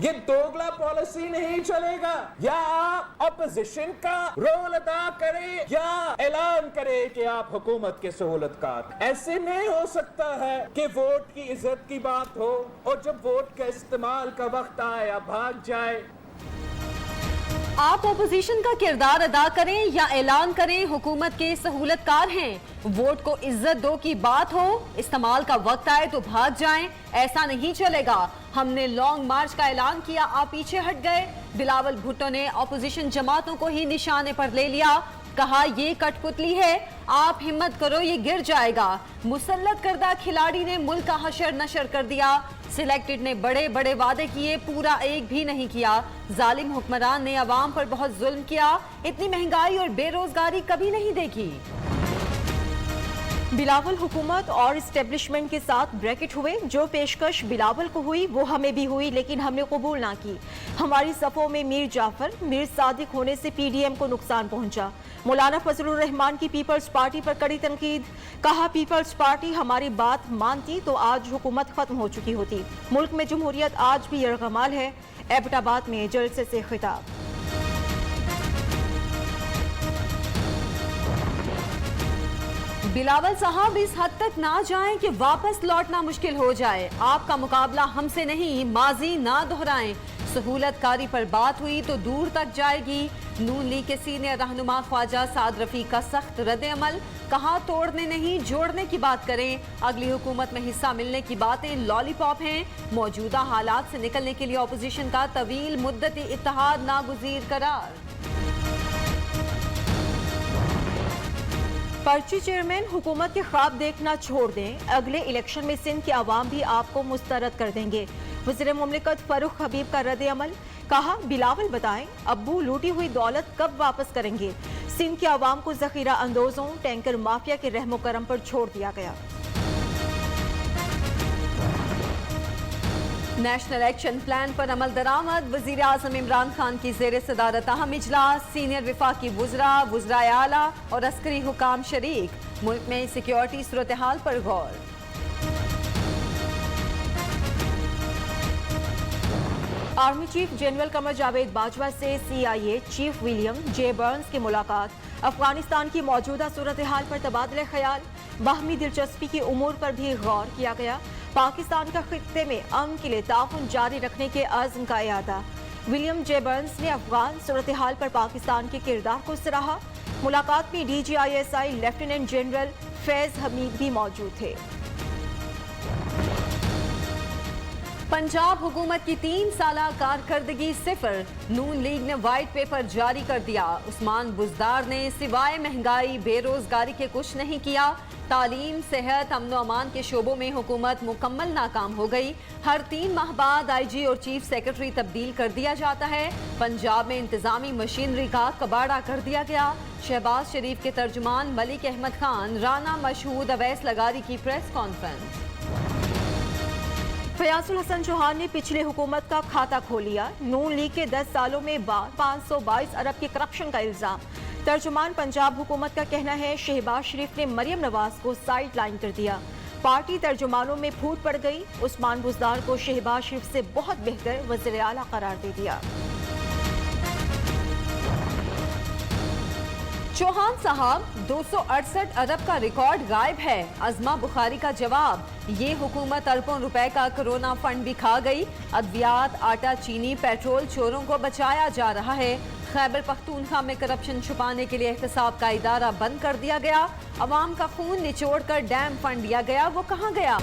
یہ دوگلا پالیسی نہیں چلے گا. یا آپ اپوزیشن کا رول ادا کریں یا اعلان کریں کہ آپ حکومت کے سہولت کار. ایسے نہیں ہو سکتا ہے کہ ووٹ کی عزت کی بات ہو اور جب ووٹ کا استعمال کا وقت آئے آپ بھاگ جائے. آپ اپوزیشن کا کردار ادا کریں یا اعلان کریں حکومت کے سہولت کار ہیں. ووٹ کو عزت دو کی بات ہو، استعمال کا وقت آئے تو بھاگ جائیں، ایسا نہیں چلے گا. ہم نے لانگ مارچ کا اعلان کیا، آپ پیچھے ہٹ گئے. بلاول بھٹو نے اپوزیشن جماعتوں کو ہی نشانے پر لے لیا، کہا یہ کٹ پتلی ہے، آپ ہمت کرو یہ گر جائے گا. مسلط کردہ کھلاڑی نے ملک کا حشر نشر کر دیا. سلیکٹڈ نے بڑے بڑے وعدے کیے، پورا ایک بھی نہیں کیا. ظالم حکمران نے عوام پر بہت ظلم کیا، اتنی مہنگائی اور بے روزگاری کبھی نہیں دیکھی. بلاول حکومت اور اسٹیبلشمنٹ کے ساتھ بریکٹ ہوئے. جو پیشکش بلاول کو ہوئی وہ ہمیں بھی ہوئی لیکن ہم نے قبول نہ کی. ہماری صفوں میں میر جعفر، میر صادق ہونے سے پی ڈی ایم کو نقصان پہنچا. مولانا فضل الرحمان کی پیپلز پارٹی پر کڑی تنقید، کہا پیپلز پارٹی ہماری بات مانتی تو آج حکومت ختم ہو چکی ہوتی. ملک میں جمہوریت آج بھی یرغمال ہے. ایبٹ آباد میں جلسے سے خطاب. بلاول صاحب اس حد تک نہ جائیں کہ واپس لوٹنا مشکل ہو جائے. آپ کا مقابلہ ہم سے نہیں، ماضی نہ دہرائیں. سہولت کاری پر بات ہوئی تو دور تک جائے گی. نون لیگ کے سینئر رہنما خواجہ سعد رفیق کا سخت رد عمل، کہا توڑنے نہیں جوڑنے کی بات کریں. اگلی حکومت میں حصہ ملنے کی باتیں لالی پاپ ہیں. موجودہ حالات سے نکلنے کے لیے اپوزیشن کا طویل مدتی اتحاد ناگزیر قرار. پرچی چیئرمین حکومت کے خواب دیکھنا چھوڑ دیں، اگلے الیکشن میں سندھ کے عوام بھی آپ کو مسترد کر دیں گے. وزیر مملکت فاروق حبیب کا رد عمل، کہا بلاول بتائیں ابو لوٹی ہوئی دولت کب واپس کریں گے. سندھ کے عوام کو ذخیرہ اندوزوں ٹینکر مافیا کے رحم و کرم پر چھوڑ دیا گیا. نیشنل ایکشن پلان پر عمل درآمد، وزیر اعظم عمران خان کی زیر صدارت اہم اجلاس. سینئر وفاقی وزراء، وزرائے اعلیٰ اور عسکری حکام شریک. ملک میں سیکیورٹی صورتحال پر غور. Army chief general Qamar Javed Bajwa سے سی آئی اے چیف ولیم جے برنز کی ملاقات. افغانستان کی موجودہ صورتحال پر تبادلہ خیال، باہمی دلچسپی کے امور پر بھی غور کیا گیا. پاکستان کا خطے میں امن کے لیے تعاون جاری رکھنے کے عزم کا اعادہ. ولیم جے برنز نے افغان صورتحال پر پاکستان کے کردار کو سراہا. ملاقات میں D G I S I lieutenant general Faiz Hamid بھی موجود تھے. پنجاب حکومت کی 3 سالہ کارکردگی صفر، نون لیگ نے وائٹ پیپر جاری کر دیا. عثمان بزدار نے سوائے مہنگائی بے روزگاری کے کچھ نہیں کیا. تعلیم، صحت، امن و امان کے شعبوں میں حکومت مکمل ناکام ہو گئی. ہر 3 ماہ بعد آئی جی اور چیف سیکرٹری تبدیل کر دیا جاتا ہے. پنجاب میں انتظامی مشینری کا کباڑہ کر دیا گیا. شہباز شریف کے ترجمان ملک احمد خان، رانا مشہود اویس لغاری کی پریس کانفرنس. فیاض الحسن چوہان نے پچھلے حکومت کا کھاتہ کھول لیا. نون لیگ کے 10 سالوں میں 522 ارب کے کرپشن کا الزام. ترجمان پنجاب حکومت کا کہنا ہے شہباز شریف نے مریم نواز کو سائیڈ لائن کر دیا. پارٹی ترجمانوں میں پھوٹ پڑ گئی. عثمان بزدار کو شہباز شریف سے بہت بہتر وزیر اعلیٰ قرار دے دیا. چوہان صاحب 268 ارب کا ریکارڈ غائب ہے. عظمہ بخاری کا جواب، یہ حکومت اربوں روپے کا کرونا فنڈ بھی کھا گئی. ادویات، آٹا، چینی، پیٹرول چوروں کو بچایا جا رہا ہے. خیبر پختونخوا میں کرپشن چھپانے کے لیے احتساب کا ادارہ بند کر دیا گیا. عوام کا خون نچوڑ کر ڈیم فنڈ دیا گیا، وہ کہاں گیا؟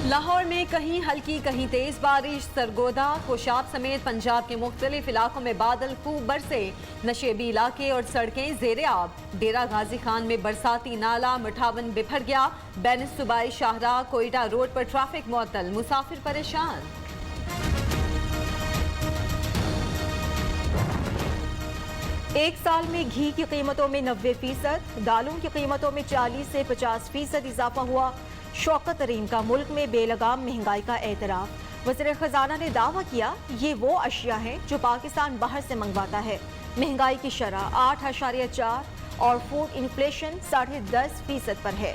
لاہور میں کہیں ہلکی کہیں تیز بارش. سرگودا، خوشاب سمیت پنجاب کے مختلف علاقوں میں بادل خوب برسے. نشیبی علاقے اور سڑکیں زیر آب. ڈیرہ غازی خان میں برساتی نالہ مٹھاون بپھر گیا. بین الصوبائی شاہراہ کوئٹہ روڈ پر ٹریفک معطل، مسافر پریشان. ایک سال میں گھی کی قیمتوں میں 90%، دالوں کی قیمتوں میں 40 سے 50% اضافہ ہوا. شوکت ترین کا ملک میں بے لگام مہنگائی کا اعتراف. وزیر خزانہ نے دعویٰ کیا یہ وہ اشیاء ہیں جو پاکستان باہر سے منگواتا ہے. مہنگائی کی شرح 8.4 اور فوڈ انفلیشن 10.5% پر ہے.